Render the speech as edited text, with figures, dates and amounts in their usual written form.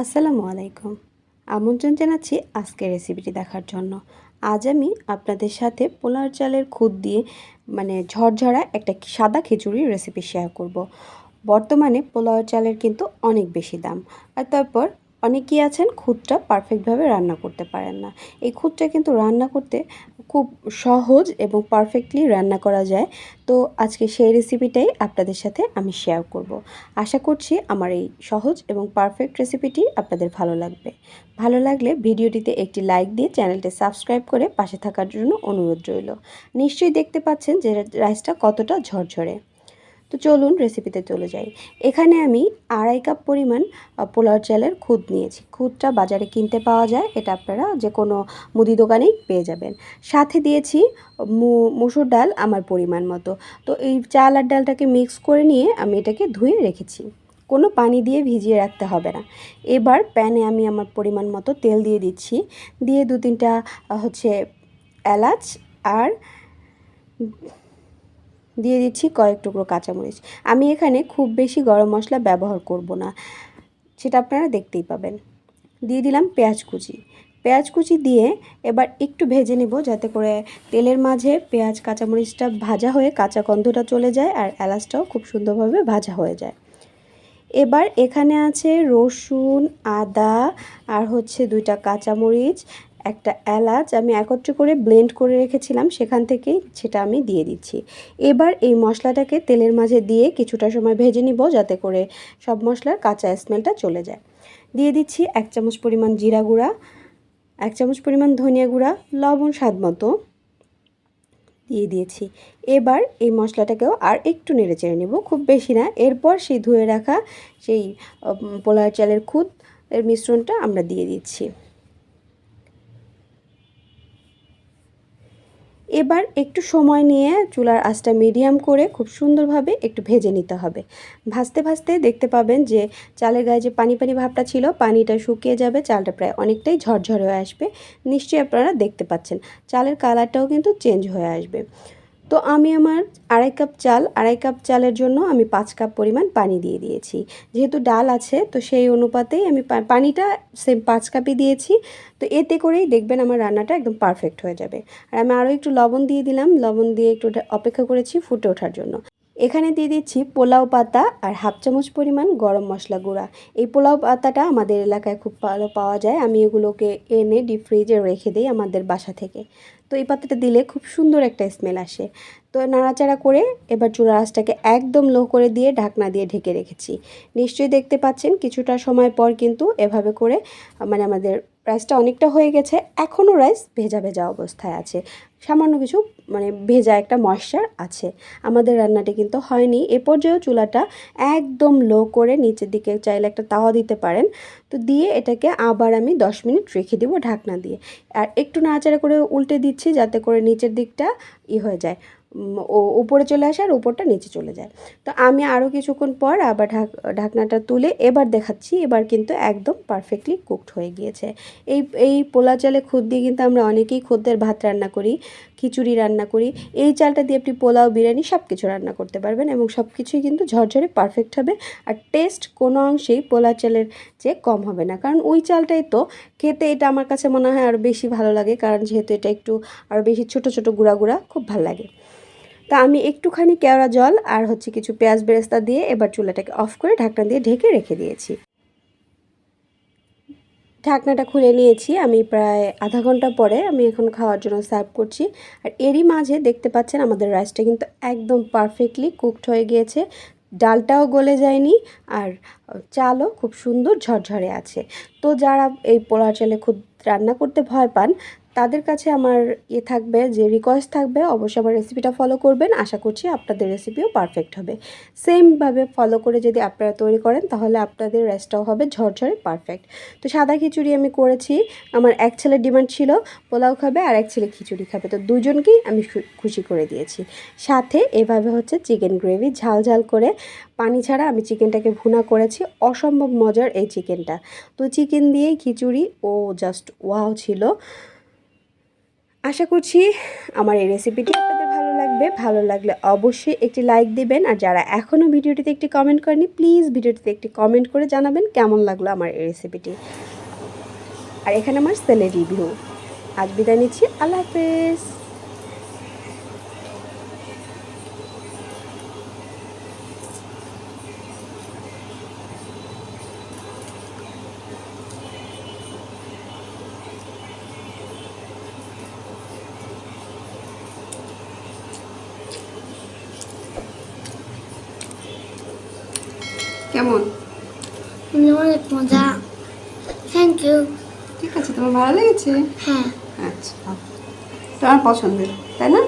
আসসালামু আলাইকুম। আমন্ত্রণ জানাচ্ছি আজকের রেসিপিটি দেখার জন্য। আজ আমি আপনাদের সাথে পোলাও চালের খুদ দিয়ে ঝরঝরা একটা সাদা খিচুড়ির রেসিপি শেয়ার করব। বর্তমানে পোলাও চালের কিন্তু অনেক বেশি দাম। আর তারপর অনেকেই আছেন খুদটা পারফেক্টভাবে রান্না করতে পারেন না। এই খুদটা কিন্তু রান্না করতে খুব সহজ এবং পারফেক্টলি রান্না করা যায়। তো আজকে সেই রেসিপিটাই আপনাদের সাথে আমি শেয়ার করব। আশা করছি আমার এই সহজ এবং পারফেক্ট রেসিপিটি আপনাদের ভালো লাগবে। ভালো লাগলে ভিডিওটিতে একটি লাইক দিয়ে চ্যানেলটি সাবস্ক্রাইব করে পাশে থাকার জন্য অনুরোধ রইল। নিশ্চয়ই দেখতে পাচ্ছেন যে রাইসটা কতটা ঝরঝরে। তো চলুন রেসিপিতে চলে যাই। এখানে আমি 2.5 কাপ পরিমাণ পোলাও চালের খুদ নিয়েছি। খুদটা বাজারে কিনতে পাওয়া যায়, এটা আপনারা যে কোনো মুদি দোকানেই পেয়ে যাবেন। সাথে দিয়েছি মসুর ডাল আমার পরিমাণ মতো। তো এই চাল আর ডালটাকে মিক্স করে নিয়ে আমি এটাকে ধুয়ে রেখেছি। কোনো পানি দিয়ে ভিজিয়ে রাখতে হবে না। এবার প্যানে আমি আমার পরিমাণ মতো তেল দিয়ে দিচ্ছি। দিয়ে 2-3টা এলাচ আর দিয়ে দিচ্ছি কয়েক টুকরো কাঁচামরিচ। আমি এখানে খুব বেশি গরম মশলা ব্যবহার করব না, সেটা আপনারা দেখতেই পাবেন। দিয়ে দিলাম পেঁয়াজ কুচি। পেঁয়াজ কুচি দিয়ে এবার একটু ভেজে নেব, যাতে করে তেলের মাঝে পেঁয়াজ কাঁচামরিচটা ভাজা হয়ে কাঁচা গন্ধটা চলে যায় আর এলাচটাও খুব সুন্দরভাবে ভাজা হয়ে যায়। এবার এখানে আছে রসুন, আদা আর 2টা কাঁচামরিচ, একটা এলাচ আমি একত্রে করে ব্লেন্ড করে রেখেছিলাম, সেখান থেকেই সেটা আমি দিয়ে দিচ্ছি। এবার এই মশলাটাকে তেলের মাঝে দিয়ে কিছুটা সময় ভেজে নিব, যাতে করে সব মশলার কাঁচা স্মেলটা চলে যায়। দিয়ে দিচ্ছি 1 চামচ পরিমাণ জিরা গুঁড়া, 1 চামচ পরিমাণ ধনিয়া গুঁড়া, লবণ স্বাদ মতো দিয়ে দিয়েছি। এবার এই মশলাটাকেও আর একটু নেড়ে চেড়ে নেব, খুব বেশি না। এরপর সেই ধুয়ে রাখা সেই পোলাও চালের খুদ এর মিশ্রণটা আমরা দিয়ে দিচ্ছি। এবার একটু সময় নিয়ে চুলার আঁচটা মিডিয়াম করে খুব সুন্দরভাবে একটু ভেজে নিতে হবে। ভাজতে ভাজতে দেখতে পাবেন যে চালের গায়ে যে পানি পানি ভাবটা ছিল, পানিটা শুকিয়ে যাবে, চালটা প্রায় অনেকটাই ঝরঝরে হয়ে আসবে। নিশ্চয়ই আপনারা দেখতে পাচ্ছেন চালের কালারটাও কিন্তু চেঞ্জ হয়ে আসবে। তো আমি আমার 2.5 কাপ চালের জন্য আমি 5 কাপ পরিমাণ পানি দিয়ে দিয়েছি। যেহেতু ডাল আছে, তো সেই অনুপাতেই আমি পানিটা সেম 5 কাপই দিয়েছি। তো এতে করেই দেখবেন আমার রান্নাটা একদম পারফেক্ট হয়ে যাবে। আর আমি আরও একটু লবণ দিয়ে দিলাম, লবণ দিয়ে একটু অপেক্ষা করেছি ফুটে ওঠার জন্য। এখানে দিয়ে দিচ্ছি পোলাও পাতা আর 1/2 চামচ পরিমাণ গরম মশলা গুঁড়া। এই পোলাও পাতাটা আমাদের এলাকায় খুব ভালো পাওয়া যায়, আমি এগুলোকে এনে ডিপ ফ্রিজে রেখে দিই আমাদের বাসা থেকে। তো এই পাতাটা দিলে খুব সুন্দর একটা স্মেল আসে। তো নাড়াচাড়া করে এবার চুলার আঁচটাকে একদম লো করে দিয়ে ঢাকনা দিয়ে ঢেকে রেখেছি। নিশ্চয়ই দেখতে পাচ্ছেন কিছুটা সময় পর কিন্তু এভাবে করে আমাদের রাইসটা অনেকটা হয়ে গেছে। এখনও রাইস ভেজা ভেজা অবস্থায় আছে, সামান্য কিছু ভেজা একটা ময়েশ্চার আছে। আমাদের রান্নাটি কিন্তু হয়নি। এ পর্যায়েও চুলাটা একদম লো করে নিচের দিকে চাইলে একটা তাওয়া দিতে পারেন। তো দিয়ে এটাকে আবার আমি 10 মিনিট রেখে দেবো ঢাকনা দিয়ে। আর একটু নাড়াচাড়া করে উল্টে দিচ্ছি, যাতে করে নিচের দিকটা হয়ে যায়, উপরে চলে আসে আর উপরটা নিচে চলে যায়। তো আমি আরও কিছুক্ষণ পর আবার ঢাকনাটা তুলে এবার দেখাচ্ছি। এবার কিন্তু একদম পারফেক্টলি কুকড হয়ে গিয়েছে। এই পোলা চালে খুদ দিয়ে কিন্তু আমরা অনেকেই খুদের ভাত রান্না করি, খিচুড়ি রান্না করি। এই চালটা দিয়ে আপনি পোলাও, বিরিয়ানি সব কিছু রান্না করতে পারবেন এবং সব কিছুই কিন্তু ঝরঝরে পারফেক্ট হবে। আর টেস্ট কোনো অংশেই পোলা চালের চেয়ে কম হবে না, কারণ ওই চালটাই তো খেতে, এটা আমার কাছে মনে হয় আরও বেশি ভালো লাগে, কারণ যেহেতু এটা একটু আরও বেশি ছোট ছোট গুঁড়া গুঁড়া খুব ভালো লাগে। তা আমি একটুখানি কেওড়া জল আর কিছু পেঁয়াজ বেরেস্তা দিয়ে এবার চুলাটাকে অফ করে ঢাকনা দিয়ে ঢেকে রেখে দিয়েছি। ঢাকনাটা খুলে নিয়েছি আমি প্রায় আধা ঘন্টা পরে, আমি এখন খাওয়ার জন্য সার্ভ করছি। আর এরই মাঝে দেখতে পাচ্ছেন আমাদের রাইসটা কিন্তু একদম পারফেক্টলি কুকড হয়ে গিয়েছে, ডালটাও গলে যায়নি আর চালও খুব সুন্দর ঝরঝরে আছে। তো যারা এই পোলাও চালে খুব রান্না করতে ভয় পান, তাদের কাছে আমার থাকবে যে রিকোয়েস্ট থাকবে, অবশ্যই আমার রেসিপিটা ফলো করবেন। আশা করছি আপনাদের রেসিপিও পারফেক্ট হবে। সেমভাবে ফলো করে যদি আপনারা তৈরি করেন, তাহলে আপনাদের রাইসটাও হবে ঝরঝরে পারফেক্ট। তো সাদা খিচুড়ি আমি করেছি, আমার এক ছেলের ডিমান্ড ছিল পোলাও খাবে আর এক ছেলে খিচুড়ি খাবে, তো দুজনকেই আমি খুশি করে দিয়েছি। সাথে এভাবে চিকেন গ্রেভি ঝাল ঝাল করে পানি ছাড়া আমি চিকেনটাকে ভুনা করেছি, অসম্ভব মজার এই চিকেনটা। তো চিকেন দিয়েই খিচুড়ি ও জাস্ট ওয়াও ছিল। আশা করছি আমার এই রেসিপিটি আপনাদের ভালো লাগবে। থাকবে। ভালো লাগলে অবশ্যই একটি লাইক দিবেন, আর যারা এখনও ভিডিওটিতে একটি কমেন্ট করেনি প্লিজ ভিডিওটিতে একটি কমেন্ট করে জানাবেন কেমন লাগলো আমার এই রেসিপিটি। আর এখানে আমার সেলের রিভিউ। আজ বিদায় নিচ্ছি, আল্লাহ হাফেজ। কেমন? অনেক মজা। Thank you. ঠিক আছে, তোমার ভালো লেগেছে? হ্যাঁ। আচ্ছা, তোমার পছন্দের তাই না?